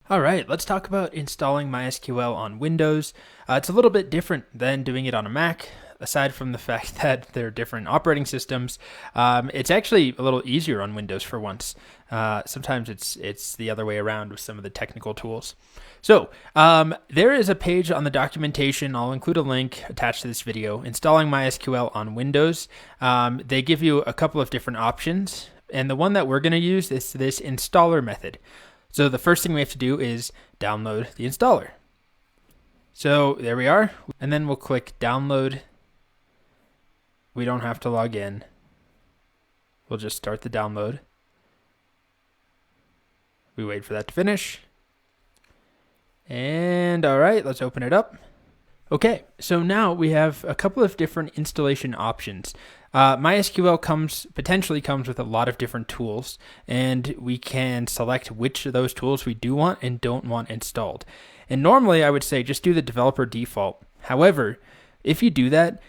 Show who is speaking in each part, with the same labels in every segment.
Speaker 1: All right, let's talk about installing MySQL on Windows. It's a little bit different than doing it on a Mac. Aside from the fact that they're different operating systems, it's actually a little easier on Windows for once. Sometimes it's the other way around with some of the technical tools. So there is a page on the documentation. I'll include a link attached to this video. Installing MySQL on Windows. They give you a couple of different options, and the one that we're going to use is this installer method. So the first thing we have to do is download the installer. So there we are. And then we'll click download. We don't have to log in. We'll just start the download. We wait for that to finish. And all right, let's open it up. Okay, so now we have a couple of different installation options. MySQL potentially comes with a lot of different tools, and we can select which of those tools we do want and don't want installed. And normally I would say just do the developer default. However, if you do that,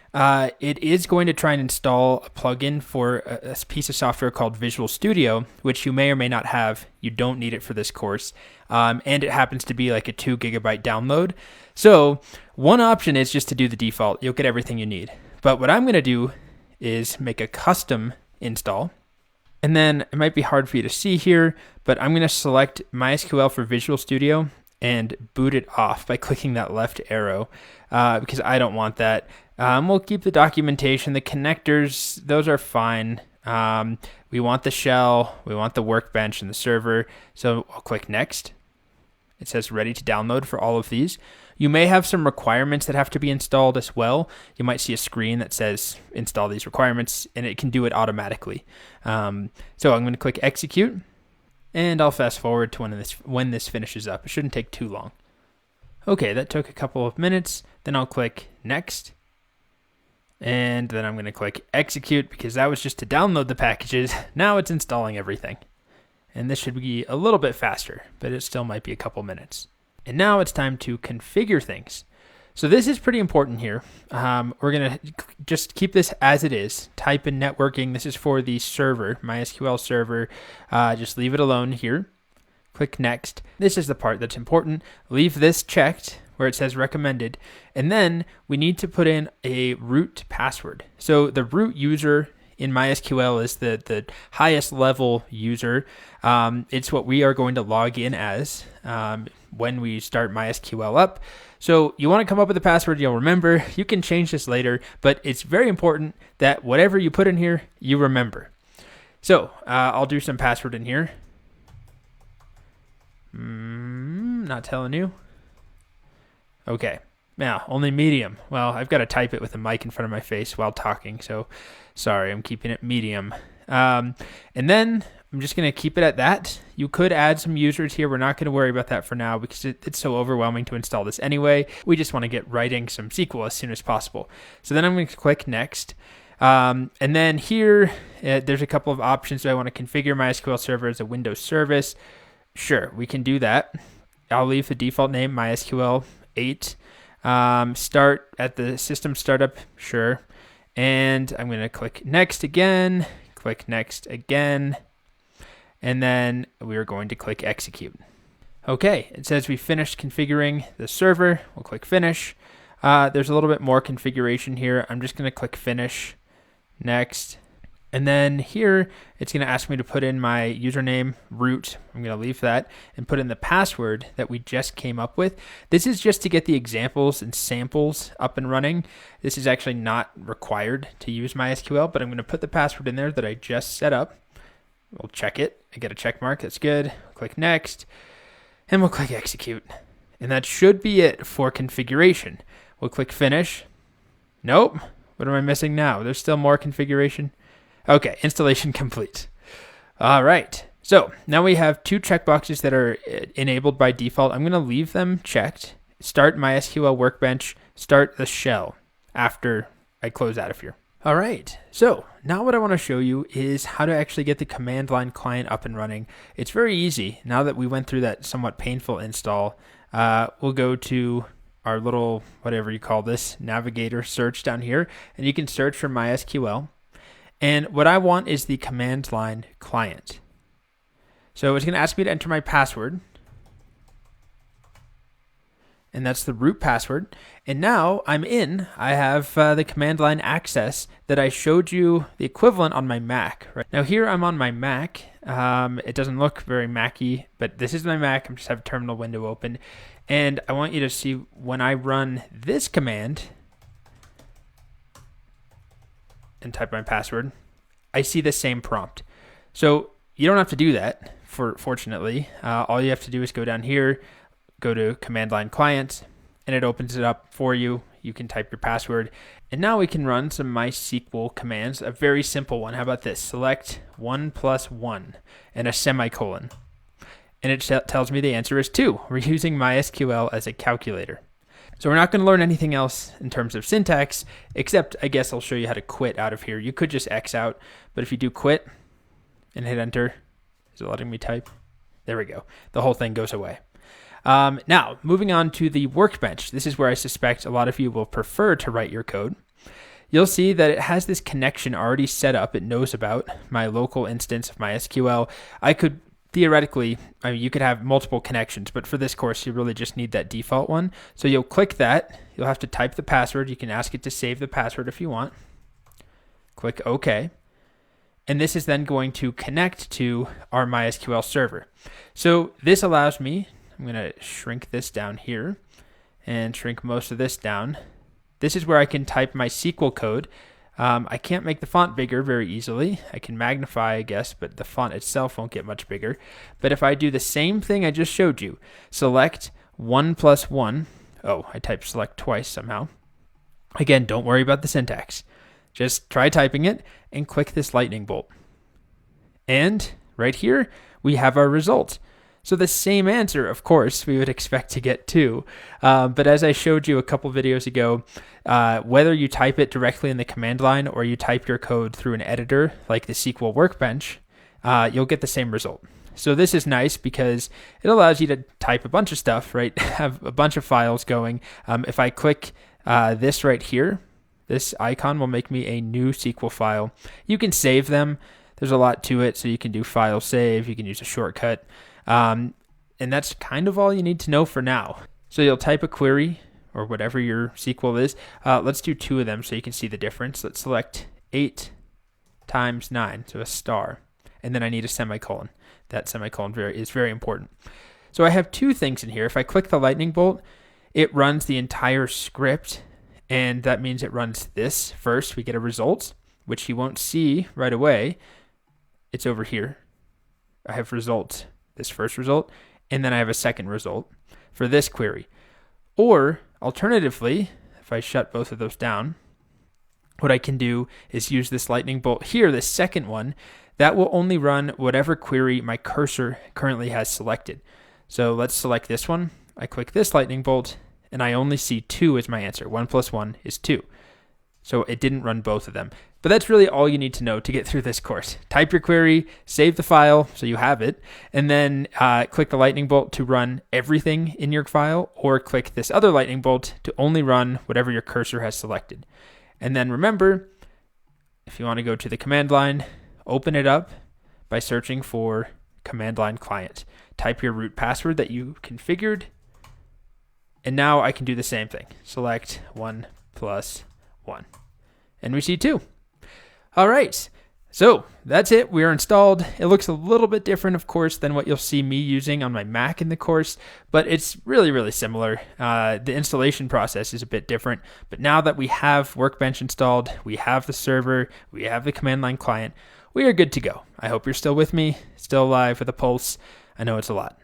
Speaker 1: it is going to try and install a plugin for a piece of software called Visual Studio, which you may or may not have. You don't need it for this course. And it happens to be like a 2 gigabyte download. So one option is just to do the default. You'll get everything you need. But what I'm going to do is make a custom install. And then it might be hard for you to see here, but I'm going to select MySQL for Visual Studio and boot it off by clicking that left arrow because I don't want that. We'll keep the documentation, the connectors, those are fine. We want the shell, we want the workbench and the server. So I'll click next. It says ready to download for all of these. You may have some requirements that have to be installed as well. You might see a screen that says install these requirements, and it can do it automatically. So I'm going to click execute, and I'll fast forward to when this finishes up. It shouldn't take too long. Okay, that took a couple of minutes. Then I'll click next, and then I'm going to click execute because that was just to download the packages. Now it's installing everything. And this should be a little bit faster, but it still might be a couple minutes. And now it's time to configure things. So this is pretty important here. We're going to just keep this as it is. Type in networking. This is for the server, MySQL server. Just leave it alone here. Click next. This is the part that's important. Leave this checked where it says recommended. And then we need to put in a root password. So the root user in MySQL is the highest level user. It's what we are going to log in as when we start MySQL up. So you want to come up with a password you'll remember. You can change this later, but it's very important that whatever you put in here, you remember. So I'll do some password in here. Not telling you. Okay. Now, only medium. Well, I've got to type it with a mic in front of my face while talking, so sorry, I'm keeping it medium. And then I'm just going to keep it at that. You could add some users here. We're not going to worry about that for now because it's so overwhelming to install this anyway. We just want to get writing some SQL as soon as possible. So then I'm going to click next. And then here, there's a couple of options. Do I want to configure MySQL Server as a Windows service? Sure, we can do that. I'll leave the default name, MySQL 8. Start at the system startup, sure. And I'm going to click next again, click next again, and then we're going to click execute. Okay, it says we finished configuring the server. We'll click finish. There's a little bit more configuration here. I'm just going to click finish, next. And then here, it's going to ask me to put in my username, root. I'm going to leave that and put in the password that we just came up with. This is just to get the examples and samples up and running. This is actually not required to use MySQL, but I'm going to put the password in there that I just set up. We'll check it. I get a check mark. That's good. Click next, and we'll click execute. And that should be it for configuration. We'll click finish. Nope. What am I missing now? There's still more configuration. Okay, installation complete. All right, so now we have 2 checkboxes that are enabled by default. I'm going to leave them checked. Start MySQL Workbench, start the shell after I close out of here. All right, so now what I want to show you is how to actually get the command line client up and running. It's very easy. Now that we went through that somewhat painful install, we'll go to our little, whatever you call this, navigator search down here, and you can search for MySQL. And what I want is the command line client. So it's going to ask me to enter my password. and that's the root password. And now I'm in. I have the command line access that I showed you the equivalent on my Mac. Right now here I'm on my Mac. It doesn't look very Mac-y, but this is my Mac. I just have a terminal window open. And I want you to see when I run this command and type my password, I see the same prompt. So you don't have to do that, fortunately. All you have to do is go down here, go to command line client, and it opens it up for you. You can type your password. And now we can run some MySQL commands, a very simple one. How about this? Select 1 + 1 and a semicolon. And it tells me the answer is 2. We're using MySQL as a calculator. So we're not going to learn anything else in terms of syntax, except I guess I'll show you how to quit out of here. You could just X out, but if you do quit and hit enter, is it letting me type? There we go. The whole thing goes away. Now, moving on to the workbench. This is where I suspect a lot of you will prefer to write your code. You'll see that it has this connection already set up. It knows about my local instance of MySQL. I could theoretically, you could have multiple connections, but for this course, you really just need that default one. So you'll click that. You'll have to type the password. You can ask it to save the password if you want. Click OK. And this is then going to connect to our MySQL server. So this allows me, I'm going to shrink this down here and shrink most of this down. This is where I can type my SQL code. I can't make the font bigger very easily. I can magnify, I guess, but the font itself won't get much bigger. But if I do the same thing I just showed you, select 1 + 1. Oh, I typed select twice somehow. Again, don't worry about the syntax. Just try typing it and click this lightning bolt. And right here, we have our result. So the same answer, of course, we would expect to get 2. But as I showed you a couple videos ago, whether you type it directly in the command line or you type your code through an editor like the SQL Workbench, you'll get the same result. So this is nice because it allows you to type a bunch of stuff, right? Have a bunch of files going. If I click this right here, this icon will make me a new SQL file. You can save them. There's a lot to it, so you can do file save. You can use a shortcut. And that's kind of all you need to know for now. So you'll type a query or whatever your SQL is. Let's do 2 of them so you can see the difference. Let's select 8 × 9, so a star. And then I need a semicolon. That semicolon is very important. So I have 2 things in here. If I click the lightning bolt, it runs the entire script. And that means it runs this first. We get a result, which you won't see right away. It's over here. I have results. This first result, and then I have a second result for this query. Or alternatively, if I shut both of those down, what I can do is use this lightning bolt here, the second one, that will only run whatever query my cursor currently has selected. So let's select this one. I click this lightning bolt, and I only see 2 as my answer. 1 + 1 is 2. So it didn't run both of them. But that's really all you need to know to get through this course. Type your query, save the file so you have it, and then click the lightning bolt to run everything in your file, or click this other lightning bolt to only run whatever your cursor has selected. And then remember, if you want to go to the command line, open it up by searching for command line client. Type your root password that you configured, and now I can do the same thing. Select 1 + 1. And we see 2. All right. So that's it. We are installed. It looks a little bit different, of course, than what you'll see me using on my Mac in the course, but it's really, really similar. The installation process is a bit different, but now that we have Workbench installed, we have the server, we have the command line client, we are good to go. I hope you're still with me, still alive with a pulse. I know it's a lot.